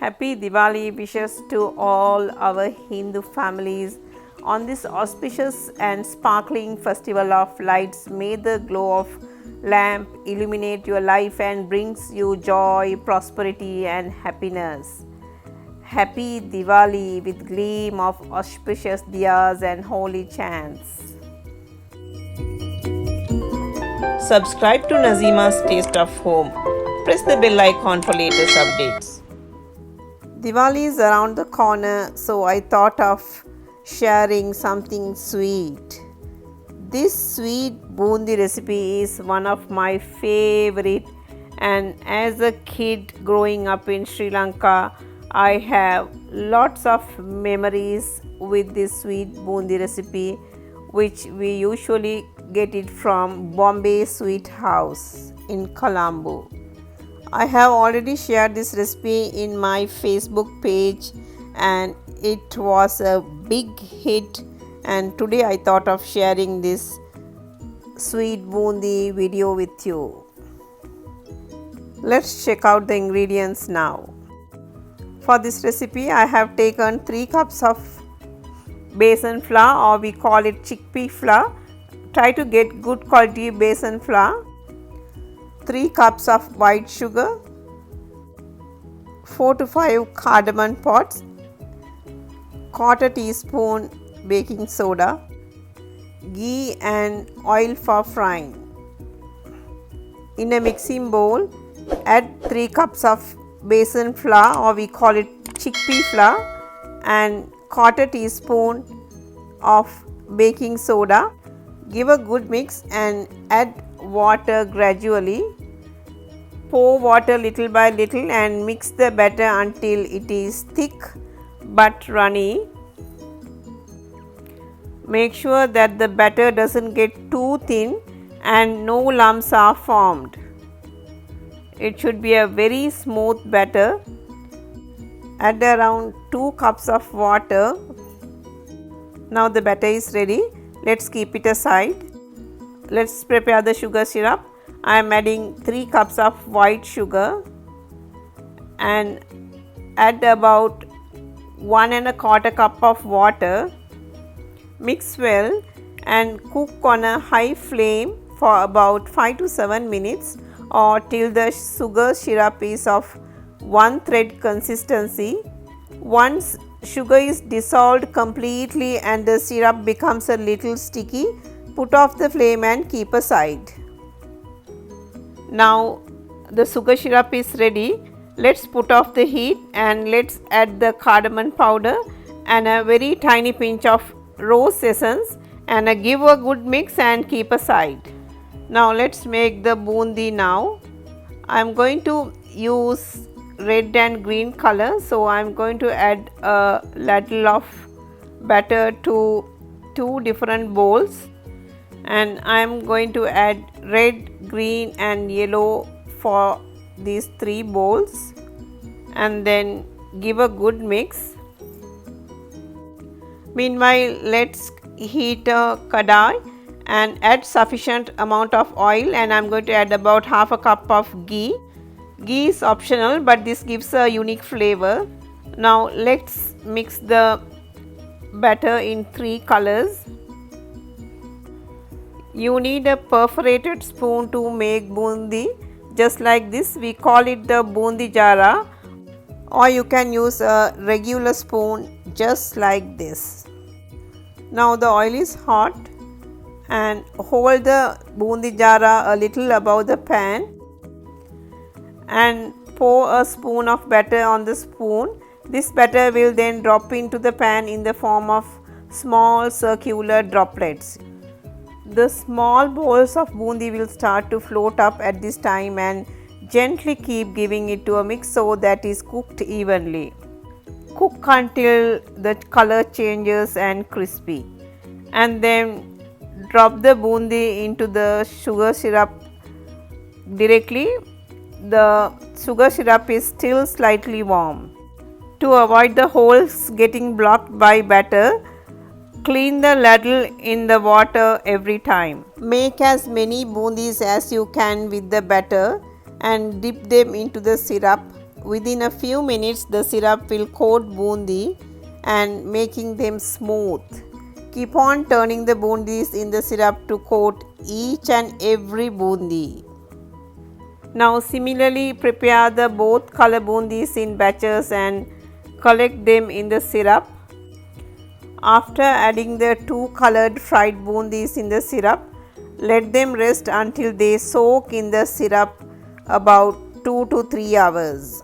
Happy Diwali wishes to all our Hindu families. On this auspicious and sparkling festival of lights, may the glow of lamp illuminate your life and brings you joy, prosperity and happiness. Happy Diwali with gleam of auspicious diyas and holy chants. Subscribe to Nazima's Taste of Home. Press the bell icon for latest updates. Diwali is around the corner, so I thought of sharing something sweet. This sweet bundi recipe is one of my favorite, and as a kid growing up in Sri Lanka, I have lots of memories with this sweet bundi recipe, which we usually get it from Bombay Sweet House in Colombo. I have already shared this recipe in my Facebook page and it was a big hit, and today I thought of sharing this sweet bundi video with you. Let's check out the ingredients now. For this recipe I have taken 3 cups of besan flour, or we call it chickpea flour. Try to get good quality besan flour. 3 cups of white sugar, 4 to 5 cardamom pods, quarter teaspoon baking soda, ghee and oil for frying. In a mixing bowl, add 3 cups of besan flour, or we call it chickpea flour, and quarter teaspoon of baking soda. Give a good mix and add water gradually. Pour water little by little and mix the batter until it is thick but runny. Make sure that the batter doesn't get too thin and no lumps are formed. It should be a very smooth batter. Add around 2 cups of water. Now the batter is ready. Let's keep it aside. Let's prepare the sugar syrup. I am adding 3 cups of white sugar and add about 1 1/4 cup of water. Mix well and cook on a high flame for about 5 to 7 minutes, or till the sugar syrup is of one thread consistency. Once sugar is dissolved completely and the syrup becomes a little sticky, put off the flame and keep aside. Now the sugar syrup is ready. Let's put off the heat and let's add the cardamom powder and a very tiny pinch of rose essence and give a good mix and keep aside. Now let's make the bundi now. I am going to use red and green color, so I am going to add a ladle of batter to 2 different bowls, and I am going to add red, green and yellow for these 3 bowls, and then give a good mix. Meanwhile, let's heat a kadai and add sufficient amount of oil, and I am going to add about half a cup of ghee. Ghee is optional, but this gives a unique flavor. Now let's mix the batter in 3 colors. You need a perforated spoon to make bundi. Just like this, we call it the bundi jara, or you can use a regular spoon just like this. Now the oil is hot, and hold the bundi jara a little above the pan and pour a spoon of batter on the spoon. This batter will then drop into the pan in the form of small circular droplets. The small balls of bundi will start to float up at this time, and gently keep giving it to a mix so that is cooked evenly. Cook until the color changes and crispy, and then drop the bundi into the sugar syrup directly. The sugar syrup is still slightly warm. To avoid the holes getting blocked by batter, clean the ladle in the water every time. Make as many bundis as you can with the batter and dip them into the syrup. Within a few minutes, the syrup will coat bundi and making them smooth. Keep on turning the bundis in the syrup to coat each and every bundi. Now similarly prepare the both color bundis in batches and collect them in the syrup. After adding the two colored fried bundis in the syrup, let them rest until they soak in the syrup about 2 to 3 hours.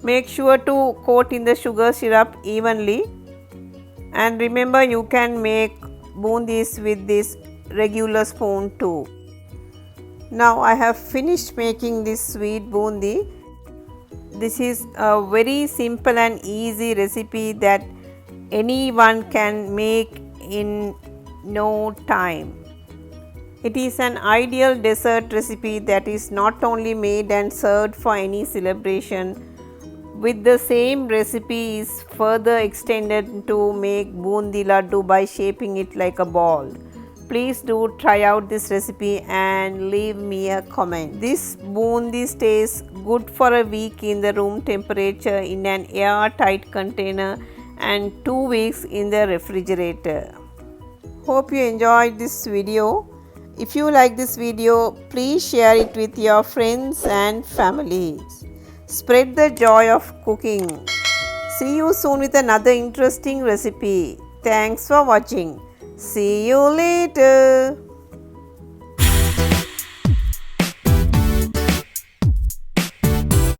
Make sure to coat in the sugar syrup evenly, and remember you can make bundis with this regular spoon too. Now I have finished making this sweet bundi. This is a very simple and easy recipe that anyone can make in no time. It is an ideal dessert recipe that is not only made and served for any celebration. With the same recipe is further extended to make bundi laddu by shaping it like a ball. Please do try out this recipe and leave me a comment. This bundi stays good for a week in the room temperature in an airtight container and 2 weeks in the refrigerator. Hope you enjoyed this video. If you like this video, please share it with your friends and families. Spread the joy of cooking. See you soon with another interesting recipe. Thanks for watching. See you later.